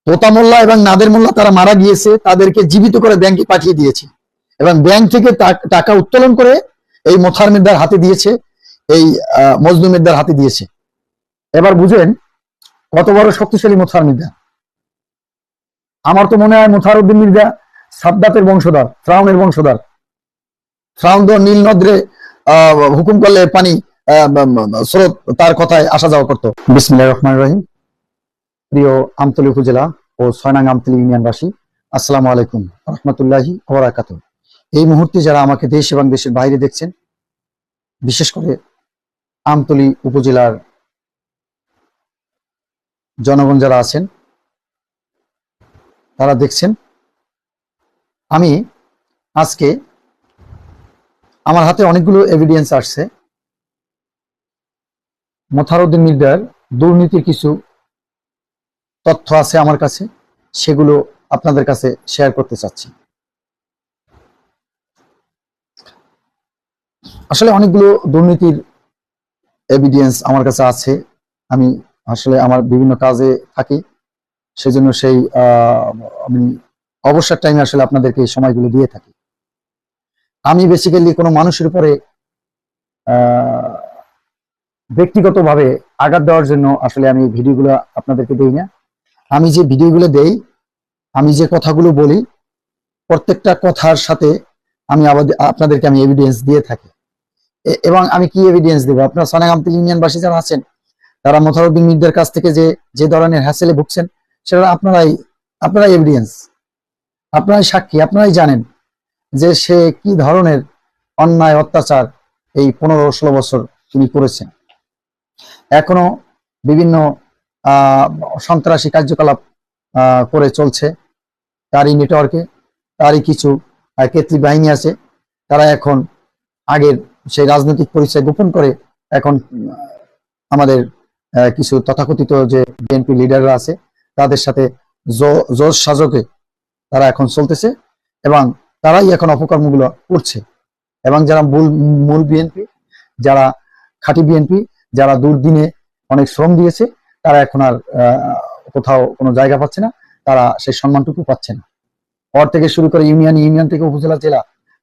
তোতা মোল্লা এবং নাদের মোল্লা তারা মারা গিয়েছে, তাদেরকে জীবিত করে ব্যাংকে পাঠিয়ে দিয়েছে এবং ব্যাংক থেকে টাকা উত্তোলন করে এই মোথার মির্জার হাতে দিয়েছে, এই মজনু মির্জার হাতে দিয়েছে। এবার বুঝেন কত বড় শক্তিশালী মোথার মির্জা। আমার তো মনে হয় মোথার উদ্দিন মির্জা সাদ্দাতের বংশধর, ফ্রাউনের বংশধর। ফ্রাউন তো নীল নদরে হুকুম করলে পানি স্রোত তার কথায় আসা যাওয়া করতো। বিসমিল্লাহির রহমানির রহিম। প্রিয় আমতলী উপজেলা ও ৬ নং আমতলী ইউনিয়নবাসী, আসসালামু আলাইকুম রহমতুল্লাহি ওয়া বারাকাতুহু। এই মুহূর্তে যারা আমাকে দেশ এবং দেশের বাইরে দেখছেন, বিশেষ করে আমতলী উপজেলার জনগণ যারা আছেন, তারা দেখছেন, আমি আজকে আমার হাতে অনেকগুলো এভিডেন্স আসছে। মোথার উদ্দিন মির্জার দুর্নীতির কিছু তথ্য আছে আমার কাছে, সেগুলো আপনাদের কাছে শেয়ার করতে চাচ্ছি। আসলে অনেকগুলো দুর্নীতির এভিডেন্স আমার কাছে আছে। আমি আসলে আমার বিভিন্ন কাজে থাকি, সেজন্য আমি অবসর টাইমে আসলে আপনাদেরকে এই সময়গুলো দিয়ে থাকি। আমি বেসিক্যালি কোনো মানুষের উপরে ব্যক্তিগতভাবে আঘাত দেওয়ার জন্য আসলে আমি এই ভিডিওগুলো আপনাদেরকে দেই না। আমি যে ভিডিওগুলো দেই, আমি যে কথাগুলো বলি, প্রত্যেকটা কথার সাথে আমি আপনাদেরকে আমি এভিডেন্স দিয়ে থাকি। এবং আমি কি এভিডেন্স দেবো? আপনারা ছয় আমতলী ইউনিয়নবাসী যারা আছেন, তারা মোথার উদ্দিন মির্জার কাছ থেকে যে ধরনের হ্যাসেলে ভুগছেন, সেটা আপনারাই এভিডেন্স, আপনারাই সাক্ষী, আপনারাই জানেন যে সে কি ধরনের অন্যায় অত্যাচার এই 15-16 বছর তিনি করেছেন। এখনো বিভিন্ন সন্ত্রাসী কার্যকলাপ করে চলছে তারই নেটওয়ার্কে। তারই কিছু কেতলি বাহিনী আছে, তারা এখন আগের সেই রাজনৈতিক পরিচয় গোপন করে এখন আমাদের কিছু তথাকথিত যে বিএনপি লিডাররা আছে, তাদের সাথে জোর সাজকে তারা এখন চলতেছে এবং তারাই এখন অপকর্মগুলো করছে। এবং যারা মূল বিএনপি, যারা খাঁটি বিএনপি, যারা দুর্দিনে অনেক শ্রম দিয়েছে, তারা এখন আর কোথাও কোনো জায়গা পাচ্ছে না, তারা সেই সম্মানটুকু পাচ্ছে না। পর থেকে শুরু করে ইউনিয়ন থেকে উপজেলা, জেলা,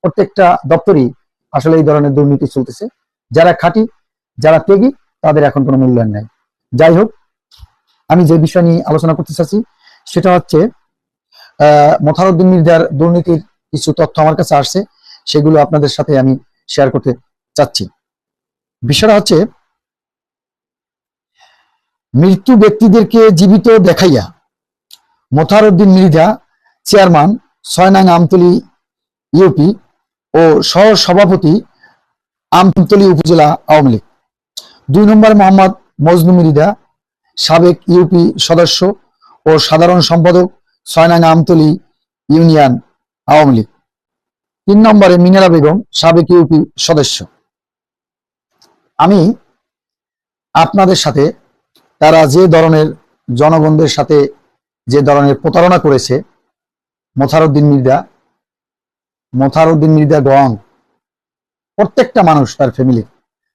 প্রত্যেকটা দপ্তরই আসলে এই ধরনের দুর্নীতি চলতেছে। যারা খাঁটি, যারা ত্যাগী, তাদের এখন কোনো মূল্যায়ন নেই। যাই হোক, আমি যে বিষয় নিয়ে আলোচনা করতে চাচ্ছি সেটা হচ্ছে মোথার উদ্দিন মির্জার দুর্নীতির কিছু তথ্য আমার কাছে আসছে, সেগুলো আপনাদের সাথে আমি শেয়ার করতে চাচ্ছি। বিষয়টা হচ্ছে, মৃত্যু ব্যক্তিদেরকে জীবিত দেখাইয়া মোথার উদ্দিন মির্জা চেয়ারম্যান ৬ নং আমতলী ইউপি ও সহ সভাপতি আমতলী উপজেলা আওয়ামী লীগ। ২ নম্বর মোহাম্মদ মজনু মির্জা, সাবেক ইউপি সদস্য ও সাধারণ সম্পাদক ৬ নং আমতলী ইউনিয়ন আওয়ামী লীগ। ৩ নম্বরে মিনারা বেগম, সাবেক ইউপি সদস্য। আমি আপনাদের সাথে তারা যে ধরনের জনগণদের সাথে যে ধরনের প্রতারণা করেছে, মোথার উদ্দিন মির্জা গং, প্রত্যেকটা মানুষ, তার ফ্যামিলি,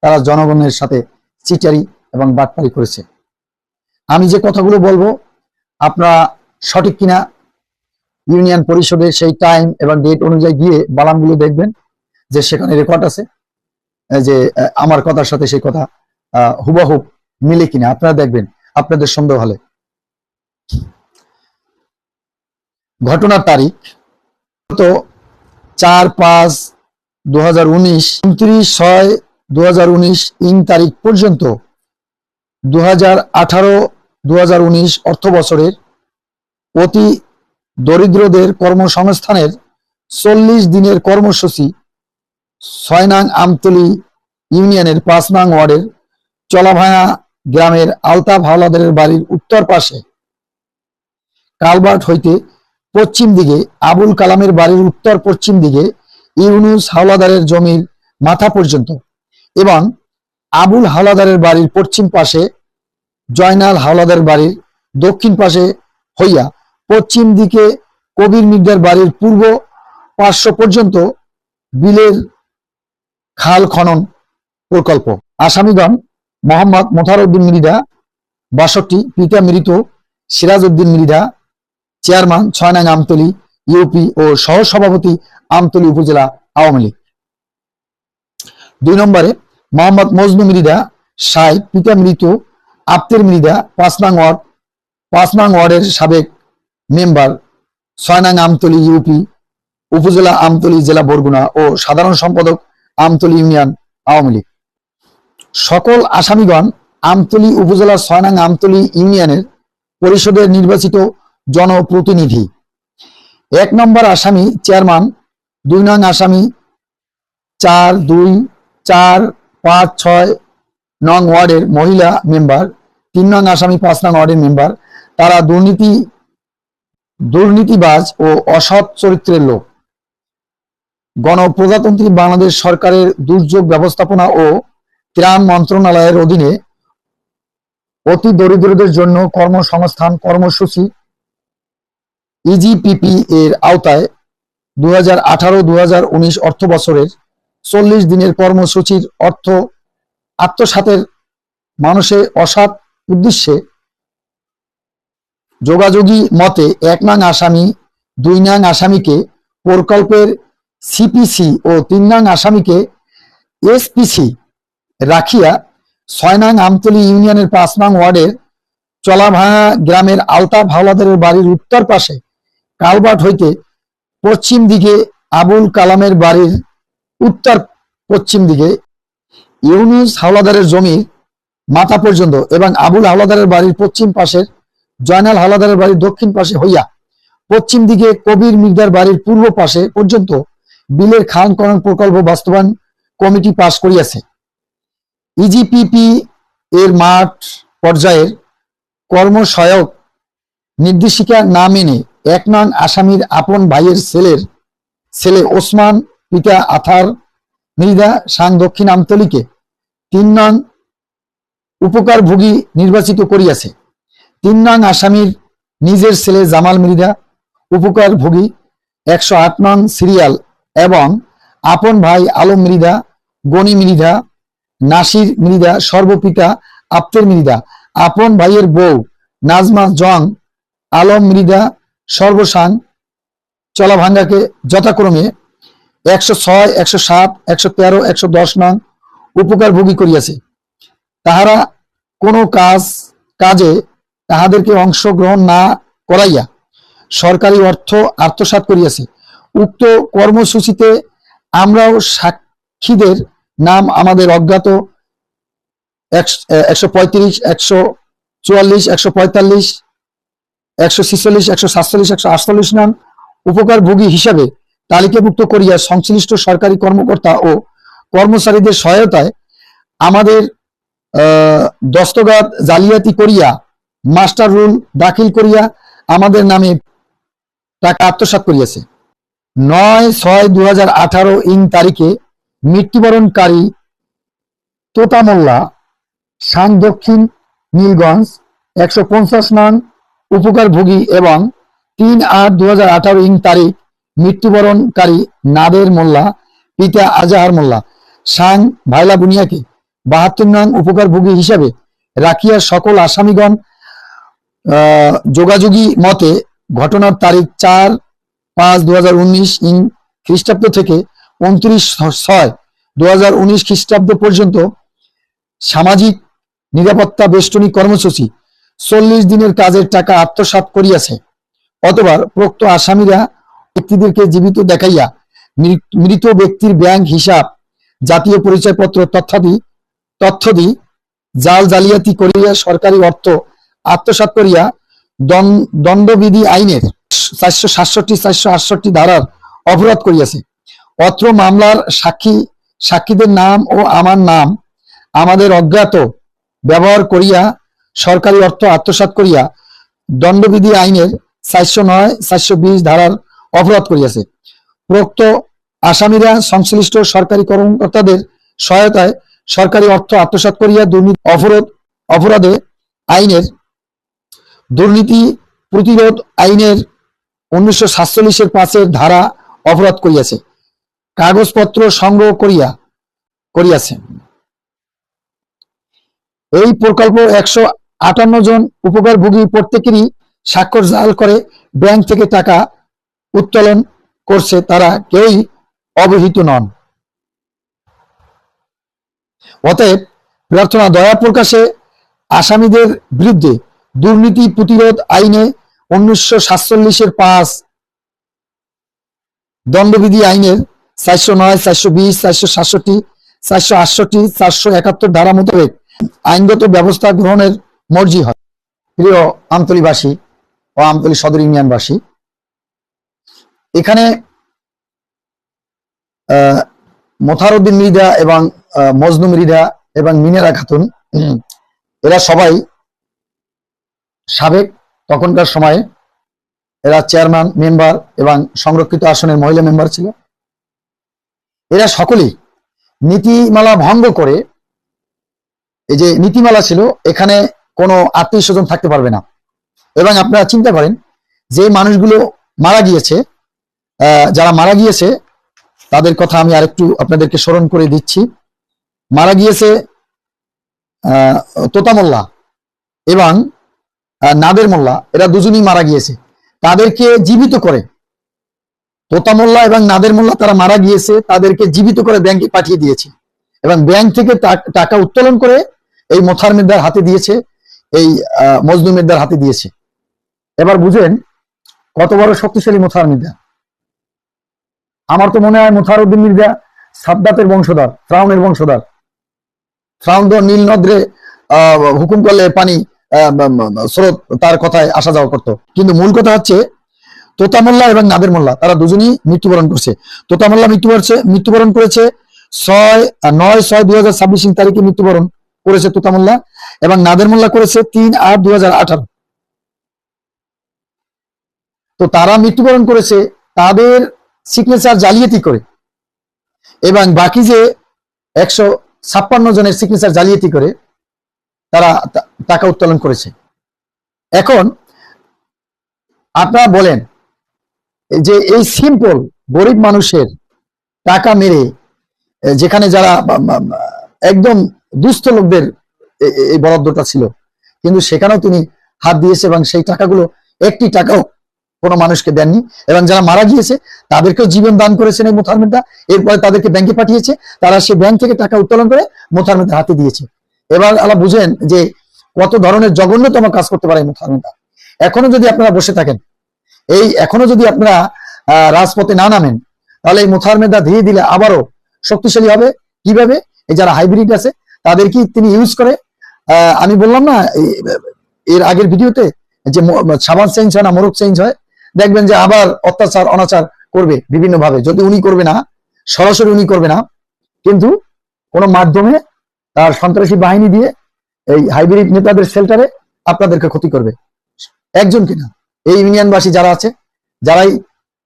তারা জনগণের সাথে চিটারি এবং বাটপারি করেছে। আমি যে কথাগুলো বলবো আপনারা সঠিক কিনা ইউনিয়ন পরিষদে সেই টাইম এবং ডেট অনুযায়ী গিয়ে বালামগুলো দেখবেন, যে সেখানে রেকর্ড আছে, যে আমার কথার সাথে সেই কথা হুবহু মিলে কিনা আপনারা দেখবেন আপনাদের সন্দেহ হলে। ঘটনার তারিখ 4/5/2019, 29/6/2019 ইং তারিখ পর্যন্ত 2018-2019 অর্থ বছরের অতি দরিদ্রদের কর্মসংস্থানের 40 দিনের কর্মসূচি ৬ নং আমতলী ইউনিয়নের ৫ নং ওয়ার্ডের চলাভাঙা গ্রামের আলতাফ হাওলাদারের বাড়ির উত্তর পাশে কালভার্ট হইতে পশ্চিম দিকে আবুল কালামের বাড়ির উত্তর পশ্চিম দিকে ইউনুস হাওলাদারের জমির মাথা পর্যন্ত এবং আবুল হাওলাদারের বাড়ির পশ্চিম পাশে জয়নাল হাওলাদারের বাড়ির দক্ষিণ পাশে হইয়া পশ্চিম দিকে কবির মির্জার বাড়ির পূর্ব পার্শ্ব পর্যন্ত বিলের খাল খনন প্রকল্প। আসামিগণ মোহাম্মদ মোথার উদ্দিন মির্জা ৬২, পিতা মৃত সিরাজ উদ্দিন মির্জা চেয়ারম্যান 6 নং আমতলী ইউপি ও সহসভাপতি আমতলী উপজেলা আওয়ামী লীগ। 2 নম্বরে মোহাম্মদ মজনু মৃধা সাই, পিতা মৃত আপ্তের মৃধা 5 নং ওয়ার্ডের সাবেক মেম্বার, 6 নং আমতলী ইউপি উপজেলা আমতলী জেলা বরগুনা ও সাধারণ সম্পাদক আমতলী ইউনিয়ন আওয়ামী লীগ। সকল আসামিগণ আমতলী উপজেলা 6 নং আমতলী ইউনিয়নের পরিষদের নির্বাচিত জনপ্রতিনিধি। 1 নম্বর আসামি চেয়ারম্যান, 2 নং আসামি 4, 2, 4, 5, 6 নং ওয়ার্ডের মহিলা মেম্বার, 3 নং আসামি 5 নং ওয়ার্ডের মেম্বার। তারা দুর্নীতিবাজ ও অসৎ চরিত্রের লোক। গণপ্রজাতন্ত্রী বাংলাদেশ সরকারের দুর্যোগ ব্যবস্থাপনা ও ত্রাণ মন্ত্রণালয়ের অধীনে অতি দরিদ্রদের জন্য কর্মসংস্থান কর্মসূচি ইজিপিপি এর আওতায় 2018-2019 অর্থ বছরের 40 দিনের কর্মসূচির অর্থ আত্মসাতের মানুষের অসৎ উদ্দেশ্যে যোগাযোগী মতে 1 নং আসামি 2 নং আসামিকে প্রকল্পের সিপিসি ও 3 নং আসামিকে এসপিসি রাখিয়া 6 নং আমতলী ইউনিয়নের 5 নং ওয়ার্ডের চলাভাঙা গ্রামের আলতাফ হাওলাদারের বাড়ির উত্তর পাশে কালভার্ট হইতে পশ্চিম দিকে আবুল কালামের বাড়ির উত্তর পশ্চিম দিকে ইউনুস হাওলাদারের জমির মাথা পর্যন্ত এবং আবুল হাওলাদারের বাড়ির পশ্চিম পাশের জয়নাল হাওলাদারের বাড়ির দক্ষিণ পাশে হইয়া পশ্চিম দিকে কবির মির্জার বাড়ির পূর্ব পাশে পর্যন্ত বিলের খানকরণ প্রকল্প বাস্তবায়ন কমিটি পাশ করিয়াছে। ইজিপিপি এর মাঠ পর্যায়ের কর্মসহায়ক নির্দেশিকা না মেনে 1 নং আসামির আপন ভাইয়ের ছেলে ওসমান, পিতা আথার মৃধা সাং দক্ষিণ আমতলীকে 3 নং উপকারভোগী নির্বাচিত করিয়াছে। 3 নং আসামির নিজের ছেলে জামাল মৃধা উপকারভোগী 108 নং সিরিয়াল এবং আপন ভাই আলম মৃধা, গনি মৃধা, নাসির মৃধা সর্বপিতা আপ্তের মৃধা, আপন ভাইয়ের বউ নাজমা জং আলম মৃধা সর্বসাং চলাভাঙ্গাকে যথাক্রমে 106, 107, 113, 110 নং উপকারভোগী করিয়াছে। তাহারা কোনো কাজে তাহাদেরকে অংশগ্রহণ না করাইয়া সরকারি অর্থ আত্মসাৎ করিয়াছে। উক্ত কর্মসূচিতে আমরাও সাক্ষীদের নাম আমাদের অজ্ঞাত 135, 144, 145, 146, 147, 148 নং উপকারভোগী হিসাবে তালিকাভুক্ত করিয়া সংশ্লিষ্ট সরকারি কর্মকর্তা ও কর্মচারীদের সহায়তায় আমাদের দস্তখত জালিয়াতি করিয়া মাস্টার রুল দাখিল করিয়া আমাদের নামে টাকা আত্মসাৎ করিয়াছে। 9/6/2018 ইং তারিখে মৃত্যুবরণকারী তোতা মোল্লা সাং দক্ষিণ নীলগঞ্জ 150 নং উপকারভোগী এবং 3/8/2018 ইং তারিখ মৃত্যুবরণকারী নাদের মোল্লা, পিতা আজাহার মোল্লা সাং ভাইলা বুনিয়াকে 72 নং উপকারভোগী হিসাবে রাখিয়া সকল আসামিগণ যোগাযোগী মতে ঘটনার তারিখ 4/5/2019 ইং খ্রিস্টাব্দ থেকে 29/6/2019 খ্রিস্টাব্দ পর্যন্ত সামাজিক নিরাপত্তা বেষ্টনী কর্মসূচি 40 দিনের কাজের টাকা আত্মসাৎ করিয়াছে। অথবা প্রোক্ত আসামিরা ব্যক্তিদেরকে জীবিত দেখাইয়া মৃত ব্যক্তির ব্যাংক হিসাব, জাতীয় পরিচয়পত্র তথ্যাদি জালিয়াতি করিয়া সরকারি অর্থ আত্মসাৎ করিয়া দণ্ডবিধি আইনের 467, 468 ধারার অপরাধ করিয়াছে। অত্র মামলার সাক্ষীদের নাম ও আমার নাম আমাদের অজ্ঞাত ব্যবহার করিয়া সরকারি অর্থ আত্মসাৎ করিয়া দণ্ডবিধি আইনের 409, 420 ধারার অপরাধ করিয়াছে। প্রোক্ত আসামিরা সংশ্লিষ্ট সরকারি কর্মকর্তাদের সহায়তায় সরকারি অর্থ আত্মসাৎ করিয়া দুর্নীতি অপরাধে আইনের দুর্নীতি প্রতিরোধ আইনের 1947 5 ধারা অপরাধ করিয়াছে। কাগজপত্র সংগ্রহ করিয়াছে। এই প্রকল্প 158 জন উপকারভোগী প্রত্যেকেরই স্বাক্ষর জাল করে ব্যাংক থেকে টাকা উত্তোলন করছে তারা কেউই অবহিত নন। অতএব প্রার্থনা দয়া প্রকাশে আসামিদের বিরুদ্ধে দুর্নীতি প্রতিরোধ আইনে 1947-এর 5, দণ্ডবিধি আইনের 409, 420, 467, 468, 471 ধারা মোতাবেক আইনগত ব্যবস্থা গ্রহণের মর্জি হয়। প্রিয় আমতলীবাসী ও আমতলী সদর ইউনিয়নবাসী, এখানে মোথারউদ্দিন মৃধা এবং মজনু মৃধা এবং মিনারা খাতুন এরা সবাই সাবেক তখনকার সময়ে এরা চেয়ারম্যান মেম্বার এবং সংরক্ষিত আসনের মহিলা মেম্বার ছিল। এরা সকলেই নীতিমালা ভঙ্গ করে, এই যে নীতিমালা ছিল এখানে কোনো আত্মীয় স্বজন থাকতে পারবে না। এবং আপনারা চিন্তা করেন যে মানুষগুলো মারা গিয়েছে, যারা মারা গিয়েছে তাদের কথা আমি আরেকটু আপনাদেরকে স্মরণ করে দিচ্ছি। মারা গিয়েছে তোতা মোল্লা এবং নাদের মোল্লা, এরা দুজনই মারা গিয়েছে। তাদেরকে জীবিত করে, তোতা মোল্লা এবং নাদের মোল্লা তারা মারা গিয়েছে, তাদেরকে জীবিত করে ব্যাংকে পাঠিয়ে দিয়েছে এবং ব্যাংক থেকে টাকা উত্তোলন করে এই মোথার মির্দার হাতে দিয়েছে, এই মজনু মির্দার হাতে দিয়েছে। এবার বুঝেন কত বড় শক্তিশালী মোথার মির্দা। আমার তো মনে হয় মোথারউদ্দিন মির্জা সাদ্দাতের বংশধর, ফ্রাউনের বংশধর। ফ্রাউন তো নীল নদরে হুকুম করলে পানি স্রোত তার কথায় আসা যাওয়া করতো। কিন্তু মূল কথা হচ্ছে তোতা মোল্লা এবং নাদের মোল্লা তারা দুজনই মৃত্যুবরণ করছে। তোতা মোল্লা মৃত্যুবরণ করেছে 9/6/2026 তারিখে মৃত্যুবরণ করেছে তোতা মোল্লা, এবং নাদের মোল্লা করেছে 3/8/2018। তো তারা মৃত্যুবরণ করেছে তাদের সিগনেচার জালিয়াতি করে, এবং বাকি যে 156 জনের সিগনেচার জালিয়াতি করে তারা টাকা উত্তোলন করেছে। এখন আপনারা বলেন যে এই সিম্পল গরিব মানুষের টাকা মেরে, যেখানে যারা একদম দুস্থ লোকদের এই বরাদ্দটা ছিল, কিন্তু সেখানেও তিনি হাত দিয়েছে এবং সেই টাকাগুলো একটি টাকাও কোনো মানুষকে দেননি। এবং যারা মারা গিয়েছে তাদেরকেও জীবন দান করেছেন এই মোথার মির্জা। এরপরে তাদেরকে ব্যাংকে পাঠিয়েছে, তারা সে ব্যাংক থেকে টাকা উত্তোলন করে মোথার মির্জার হাতে দিয়েছে। এবার আল্লাহ বুঝেন যে কত ধরনের জঘন্যতম কাজ করতে পারে মোথার মির্জা। এখনো যদি আপনারা বসে থাকেন, এখনো যদি আপনারা রাজপথে না নামেন, তাহলে এই মোথার মির্জা ধীরে ধীরে আবারও শক্তিশালী হবে। কিভাবে? এই যারা হাইব্রিড আছে তাদেরকে তিনি ইউজ করে। আমি বললাম না এর আগের ভিডিওতে যে সাবান চেঞ্জ হয় না, মোরগ চেঞ্জ হয়। দেখবেন যে আবার অত্যাচার অনাচার করবে বিভিন্ন ভাবে। যদি উনি করবে না, সরাসরি উনি করবে না, কিন্তু কোন মাধ্যমে তার সন্ত্রাসী বাহিনী দিয়ে এই হাইব্রিড নেতাদের শেল্টারে আপনাদেরকে ক্ষতি করবে। একজন কিনা, এই ইউনিয়নবাসী যারা আছে, যারাই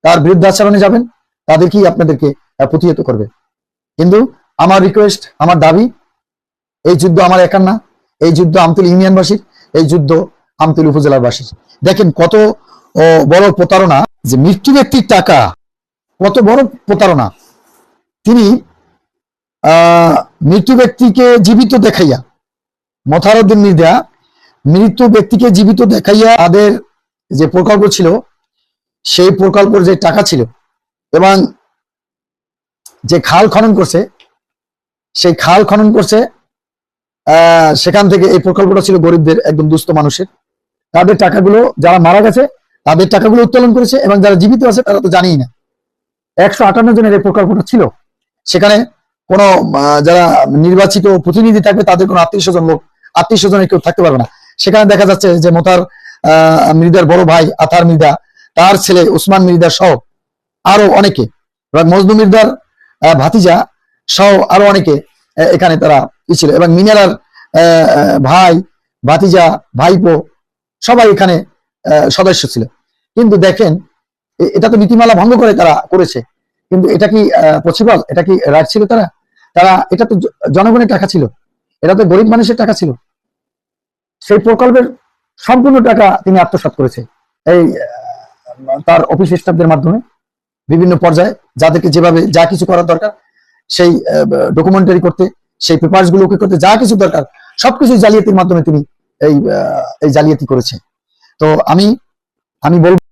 তার বিরুদ্ধাচরণে যাবেন তাদেরকেই আপনাদেরকে প্রতিহত করবে। কিন্তু আমার রিকোয়েস্ট, আমার দাবি, এই যুদ্ধ আমার একার না, এই যুদ্ধ আমতলী ইউনিয়নবাসীর, এই যুদ্ধ আমতলী উপজেলাবাসীর। দেখেন কত বড় প্রতারণা, যে মৃত্যু ব্যক্তির টাকা, কত বড় প্রতারণা। তিনি মৃত্যু ব্যক্তিকে জীবিত দেখাইয়া, মোথারউদ্দিন মৃধা মৃত্যু ব্যক্তিকে জীবিত দেখাইয়া তাদের যে প্রকল্প ছিল, সেই প্রকল্পের যে টাকা ছিল এবং যে খাল খনন করছে, সেই খাল খনন করছে, সেখান থেকে এই প্রকল্পটা ছিল গরিবদের, একদম দুস্থ মানুষের। তাদের টাকাগুলো, যারা মারা গেছে তাদের টাকাগুলো উত্তোলন করেছে, এবং যারা জীবিত আছে তারা তো জানেই না। 158 জনের এই প্রকল্পটা ছিল। সেখানে কোনো যারা নির্বাচিত প্রতিনিধি থাকবে তাদের কোনো আত্মীয় স্বজনের কেউ থাকতে পারবে না। সেখানে দেখা যাচ্ছে যে মোতার মৃধার বড় ভাই আতার মৃধা, তার ছেলে উসমান মৃধা সহ আরো অনেকে, এবং মজনু মৃধার ভাতিজা সহ আরো অনেকে এখানে তারা ছিল, এবং মিনারার ভাই, ভাতিজা, ভাইপো সবাই এখানে সদস্য ছিল। কিন্তু দেখেন এটা তো নীতিমালা ভঙ্গ করে তারা করেছে, কিন্তু এটা কি পসিবল? এটা কি রাইট ছিল? এটা তো জনগণের টাকা ছিল, এটা তো গরিব মানুষের টাকা ছিল। সেই প্রকল্পের সম্পূর্ণ টাকা তিনি আত্মসাৎ করেছে এই তার অফিস স্টাফদের মাধ্যমে, বিভিন্ন পর্যায়ে যাদেরকে যেভাবে যা কিছু করার দরকার, সেই ডকুমেন্টারি করতে, সেই পেপারস গুলো করতে যা কিছু দরকার সবকিছু জালিয়াতির মাধ্যমে তিনি এই জালিয়াতি করেছে। তো আমি আমি বলবো